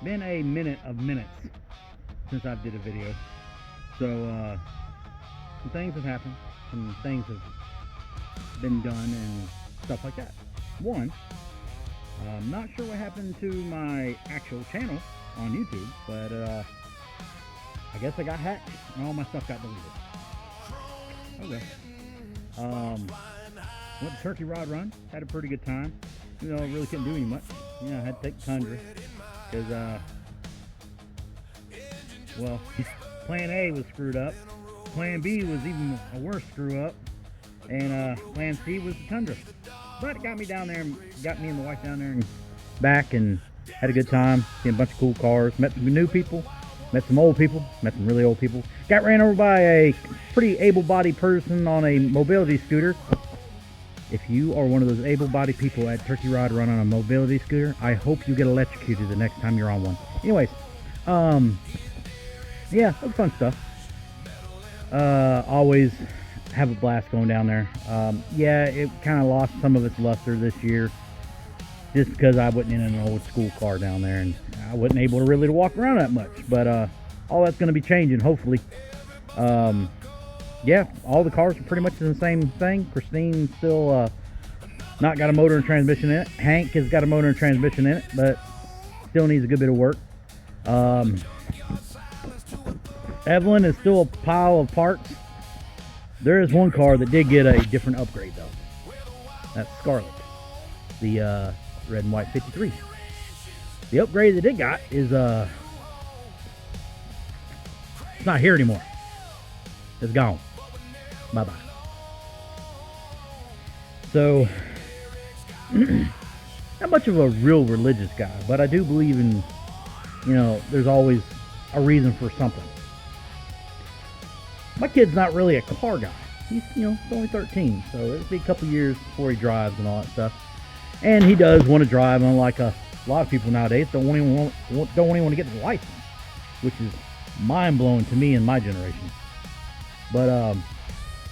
been a minute of minutes since I did a video. So some things have happened, some things have been done, and stuff like that. One, I'm not sure what happened to my actual channel on YouTube, but I guess I got hacked and all my stuff got deleted. Okay. Went to Turkey Rod Run, had a pretty good time. You know, really couldn't do any much. You know, I had to take the Tundra because, well, Plan A was screwed up. Plan B was even a worse screw up, and Plan C was the Tundra. But it got me down there, and got me and the wife down there and back, and had a good time. Seen a bunch of cool cars, met some new people, met some old people, met some really old people. Got ran over by a pretty able-bodied person on a mobility scooter. If you are one of those able-bodied people at Turkey Rod Run on a mobility scooter, I hope you get electrocuted the next time you're on one. Anyways, yeah, it was fun stuff. Always have a blast going down there. Yeah, it kind of lost some of its luster this year, just because I wasn't in an old school car down there, and I wasn't able to really walk around that much. But all that's going to be changing, hopefully. Yeah, all the cars are pretty much the same thing. Christine's still not got a motor and transmission in it. Hank has got a motor and transmission in it, but still needs a good bit of work. Evelyn is still a pile of parts. There is one car that did get a different upgrade, though. That's Scarlet, the red and white 53. The upgrade that it got is it's not here anymore. It's gone. Bye-bye. So, not much of a real religious guy, but I do believe in, you know, there's always a reason for something. My kid's not really a car guy. He's, you know, only 13, so it'll be a couple years before he drives and all that stuff. And he does want to drive, unlike a lot of people nowadays don't even want to get the license, which is mind-blowing to me in my generation. But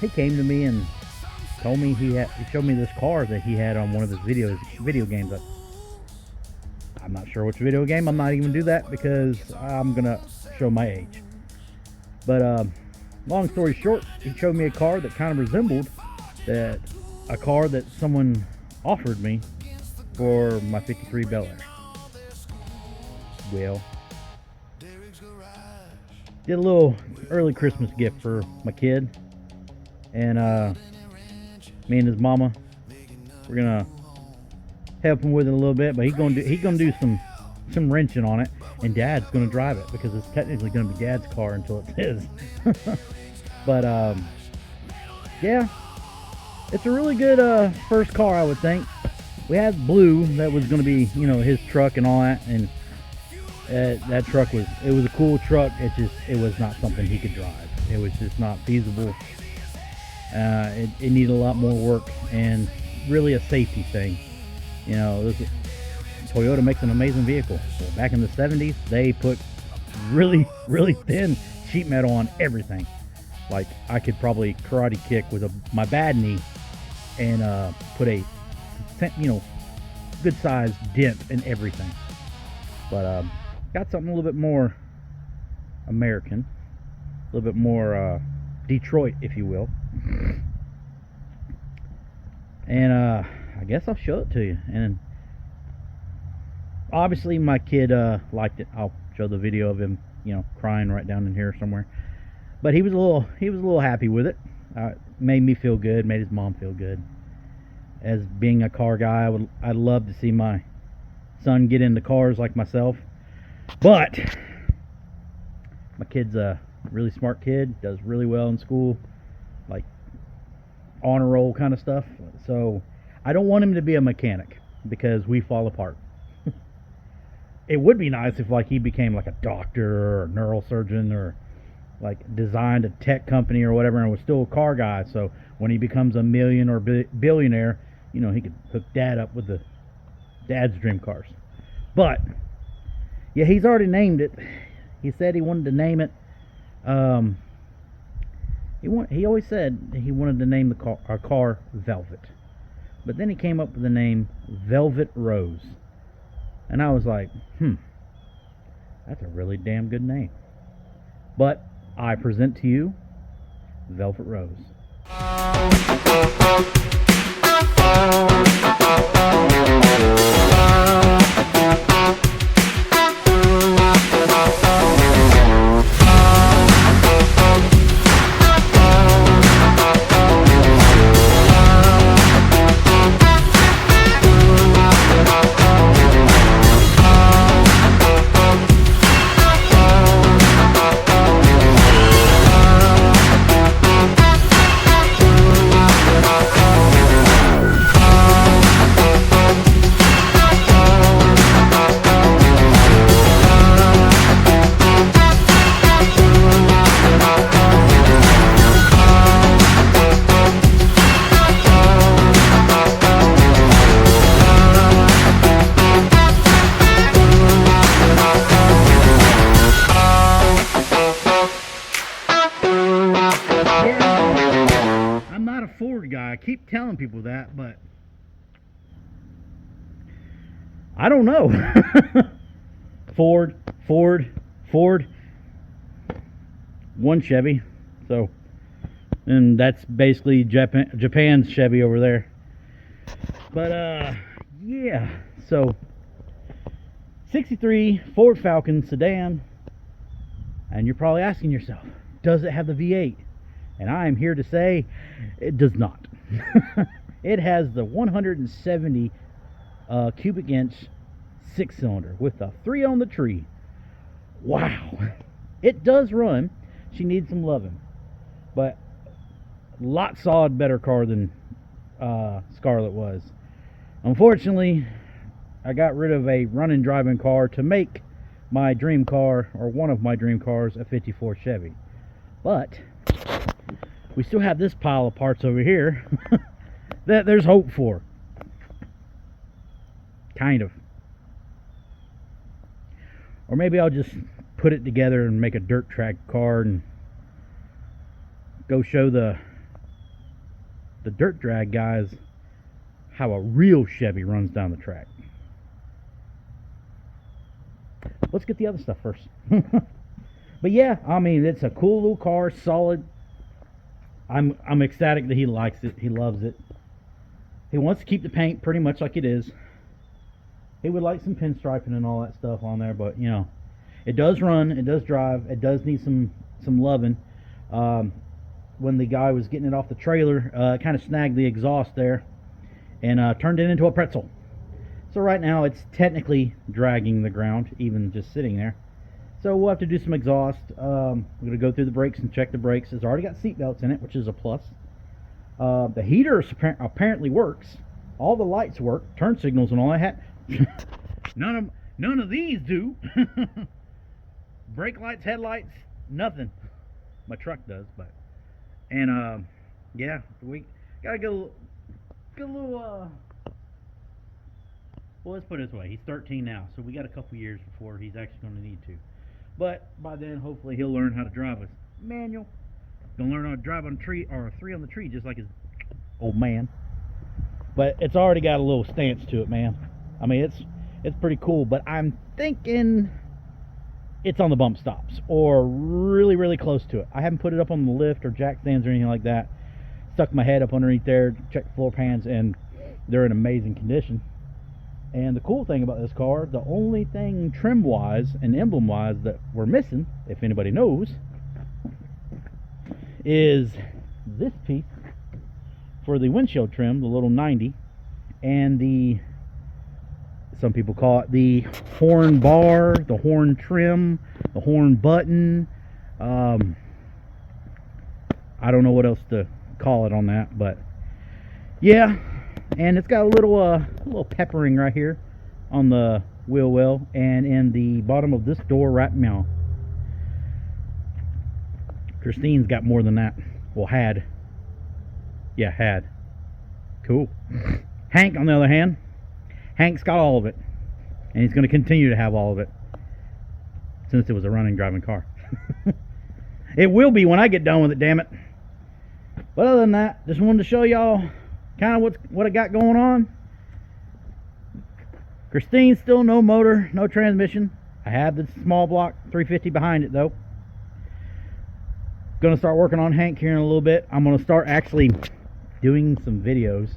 he came to me and told me he showed me this car that he had on one of his video games. I'm not sure which video game. I'm not even gonna do that because I'm gonna show my age. But long story short, he showed me a car that kind of resembled a car that someone offered me for my 53 Bel Air. Well, did a little early Christmas gift for my kid, and me and his mama, we're gonna help him with it a little bit, but he's gonna do some wrenching on it, and Dad's gonna drive it because it's technically gonna be Dad's car until it's his. But yeah, it's a really good first car, I would think. We had Blue that was gonna be, you know, his truck and all that, and that truck was a cool truck. It was not something he could drive. It was just not feasible. It needed a lot more work and really a safety thing. You know, Toyota makes an amazing vehicle. So back in the 70s, they put really, really thin sheet metal on everything. Like, I could probably karate kick with my bad knee and put a, you know, good sized dent in everything. But got something a little bit more American, a little bit more Detroit, if you will. And I guess I'll show it to you. And obviously my kid liked it. I'll show the video of him, you know, crying right down in here somewhere. But he was a little happy with it. Made me feel good, made his mom feel good. As being a car guy, I'd love to see my son get into cars like myself. But my kid's a really smart kid, does really well in school, like honor roll kind of stuff. So I don't want him to be a mechanic because we fall apart. It would be nice if, like, he became like a doctor or a neurosurgeon, or like designed a tech company or whatever, and was still a car guy. So when he becomes a million or billionaire, you know, he could hook Dad up with the Dad's dream cars. But yeah, he's already named it. He said he wanted to name it. He always said he wanted to name our car Velvet, but then he came up with the name Velvet Rose, and I was like, That's a really damn good name. But I present to you Velvet Rose. I'm not a Ford guy. I keep telling people that, but I don't know. Ford, one Chevy. So, and that's basically Japan's Chevy over there. But yeah. So, 63 Ford Falcon sedan, and you're probably asking yourself, does it have the V8? And I am here to say it does not. It has the 170 cubic inch 6-cylinder with a 3 on the tree. Wow. It does run. She needs some loving, but a lot solid better car than Scarlett was. Unfortunately, I got rid of a running driving car to make my dream car, or one of my dream cars, a 54 Chevy. But we still have this pile of parts over here that there's hope for. Kind of. Or maybe I'll just put it together and make a dirt track car and go show the dirt drag guys how a real Chevy runs down the track. Let's get the other stuff first. But yeah, I mean, it's a cool little car, solid. I'm ecstatic that he likes it. He loves it. He wants to keep the paint pretty much like it is. He would like some pinstriping and all that stuff on there, but you know, it does run, it does drive, it does need some loving. When the guy was getting it off the trailer, it kind of snagged the exhaust there and turned it into a pretzel. So right now it's technically dragging the ground, even just sitting there. So we'll have to do some exhaust. We're going to go through the brakes and check the brakes. It's already got seat belts in it, which is a plus. The heater apparently works. All the lights work, turn signals and all that. None of these do. Brake lights, headlights, nothing. My truck does, but yeah, we gotta go a little. Well, let's put it this way: he's 13 now, so we got a couple years before he's actually going to need to. But by then, hopefully, he'll learn how to drive a manual. Gonna learn how to drive on a tree, or a 3 on the tree, just like his old man. But it's already got a little stance to it, man. I mean, it's pretty cool. But I'm thinking it's on the bump stops, or really, really close to it. I haven't put it up on the lift or jack stands or anything like that. Stuck my head up underneath there, checked floor pans, and they're in amazing condition. And the cool thing about this car, the only thing trim-wise and emblem-wise that we're missing, if anybody knows, is this piece for the windshield trim, the little 90, and the, some people call it the horn bar, the horn trim, the horn button. I don't know what else to call it on that, but yeah. And it's got a little peppering right here on the wheel well and in the bottom of this door right now. Christine's got more than that. Well, had. Yeah, had. Cool. Hank, on the other hand, Hank's got all of it. And he's going to continue to have all of it. Since it was a running, driving car. It will be when I get done with it, damn it. But other than that, just wanted to show y'all kind of what I got going on. Christine's still no motor, no transmission. I have the small block 350 behind it though. Gonna start working on Hank here in a little bit. I'm gonna start actually doing some videos.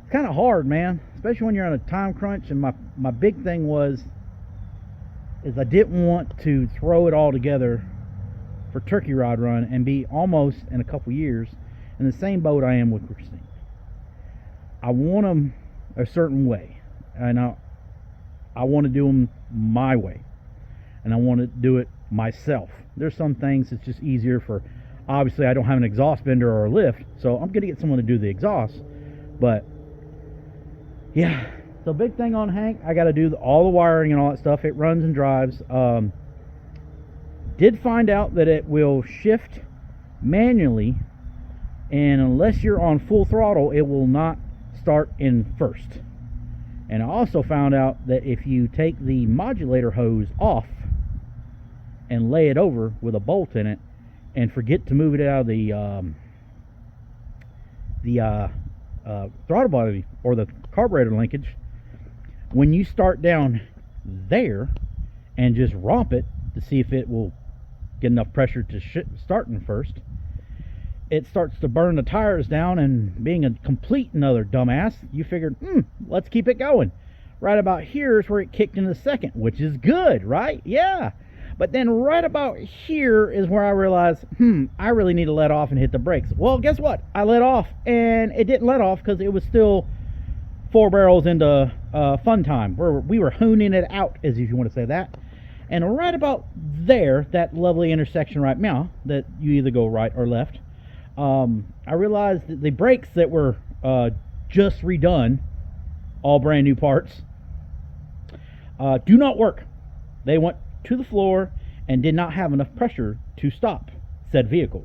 It's kind of hard, man, especially when you're on a time crunch. And my big thing is I didn't want to throw it all together for Turkey Rod Run and be almost in a couple years in the same boat I am with Christine. I want them a certain way, and I want to do them my way, and I want to do it myself. There's some things it's just easier for. Obviously, I don't have an exhaust bender or a lift, so I'm gonna get someone to do the exhaust. But yeah, so big thing on Hank, I got to do all the wiring and all that stuff. It runs and drives. Did find out that it will shift manually, and unless you're on full throttle, it will not start in first. And I also found out that if you take the modulator hose off and lay it over with a bolt in it and forget to move it out of the throttle body or the carburetor linkage, when you start down there and just romp it to see if it will get enough pressure to start in first, it starts to burn the tires down, and being a complete another dumbass, you figured, let's keep it going. Right about here is where it kicked in the second, which is good, right? Yeah. But then right about here is where I realized, I really need to let off and hit the brakes. Well, guess what? I let off, and it didn't let off because it was still 4 barrels into fun time. We were hooning it out, as if you want to say that. And right about there, that lovely intersection right now, that you either go right or left, I realized that the brakes that were just redone, all brand new parts, do not work. They went to the floor and did not have enough pressure to stop said vehicle.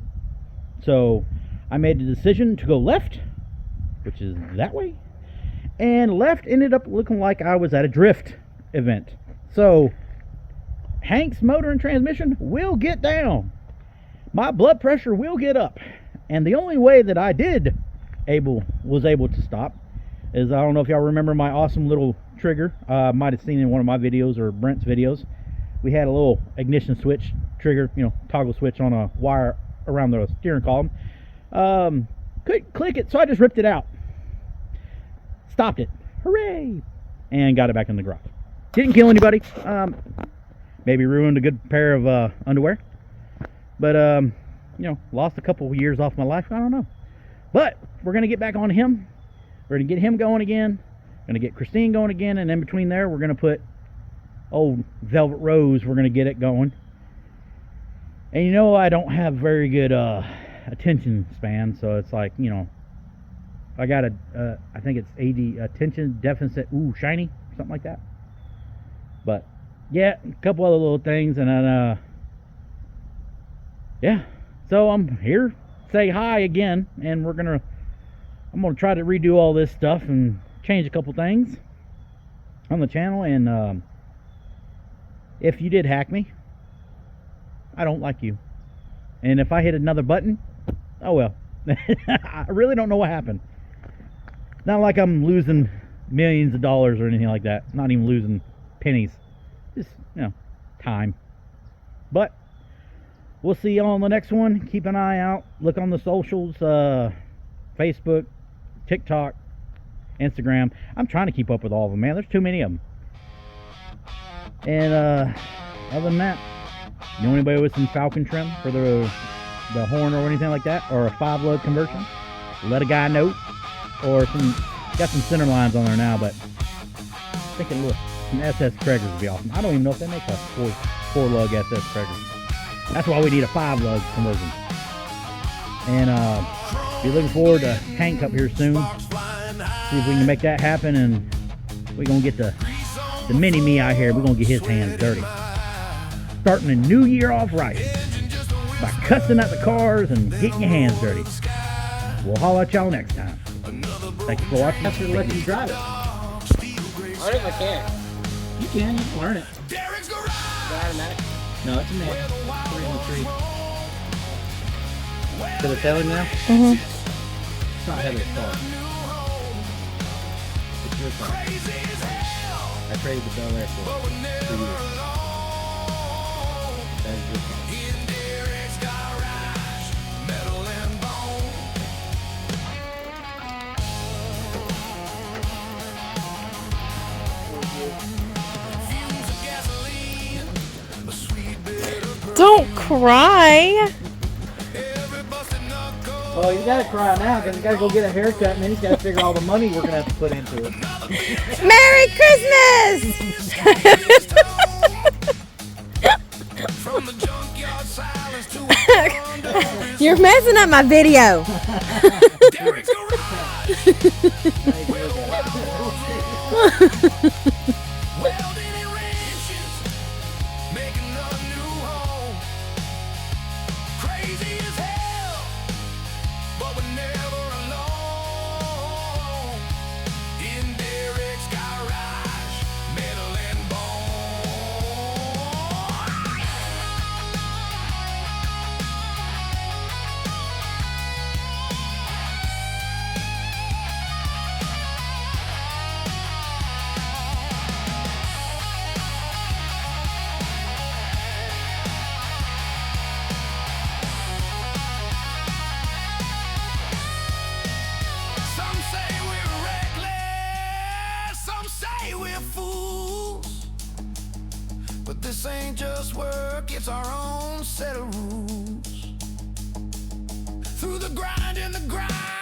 So I made the decision to go left, which is that way, and left ended up looking like I was at a drift event. So Hank's motor and transmission will get down, my blood pressure will get up, and the only way that I was able to stop is, I don't know if y'all remember my awesome little trigger. Might have seen in one of my videos or Brent's videos. We had a little ignition switch trigger, toggle switch on a wire around the steering column. Couldn't click it, so I just ripped it out, stopped it, hooray, and got it back in the garage. Didn't kill anybody. Maybe ruined a good pair of underwear, but lost a couple of years off my life. I don't know, but we're gonna get back on him. We're gonna get him going again, gonna get Christine going again, and in between there we're gonna put old Velvet Rose. We're gonna get it going. And I don't have very good attention span, so it's like, I got I think it's AD, attention deficit, shiny, something like that. But yeah, a couple other little things, and then yeah, so I'm here, say hi again, and I'm gonna try to redo all this stuff and change a couple things on the channel. And if you did hack me, I don't like you, and if I hit another button, oh well. I really don't know what happened. Not like I'm losing millions of dollars or anything like that. Not even losing pennies. Just, time. But we'll see y'all on the next one. Keep an eye out. Look on the socials, Facebook, TikTok, Instagram. I'm trying to keep up with all of them, man. There's too many of them. And other than that, anybody with some Falcon trim for the horn or anything like that, or a 5-lug conversion, let a guy know. Or got some center lines on there now, but I'm thinking, look, some SS Craigers would be awesome. I don't even know if they make a 4-lug SS Craigers. That's why we need a 5-lug conversion. And be looking forward to Hank up here soon. See if we can make that happen, and we're gonna get the mini me out here. We're gonna get his hands dirty. Starting the new year off right by cussing at the cars and getting your hands dirty. We'll holler at y'all next time. Thank you for watching. That's gonna let you drive it. What if I can't? You can learn it. Is it automatic? No, it's a man. 3 on 3. Did it tell him now? It's not Heather's car. It's your car. I traded the Bel Air for 2 years. Don't cry. Oh, he's got to cry now because he's got to go get a haircut and then he's got to figure all the money we're going to have to put into it. Merry Christmas! You're messing up my video. But this ain't just work, it's our own set of rules. Through the grind and the grind.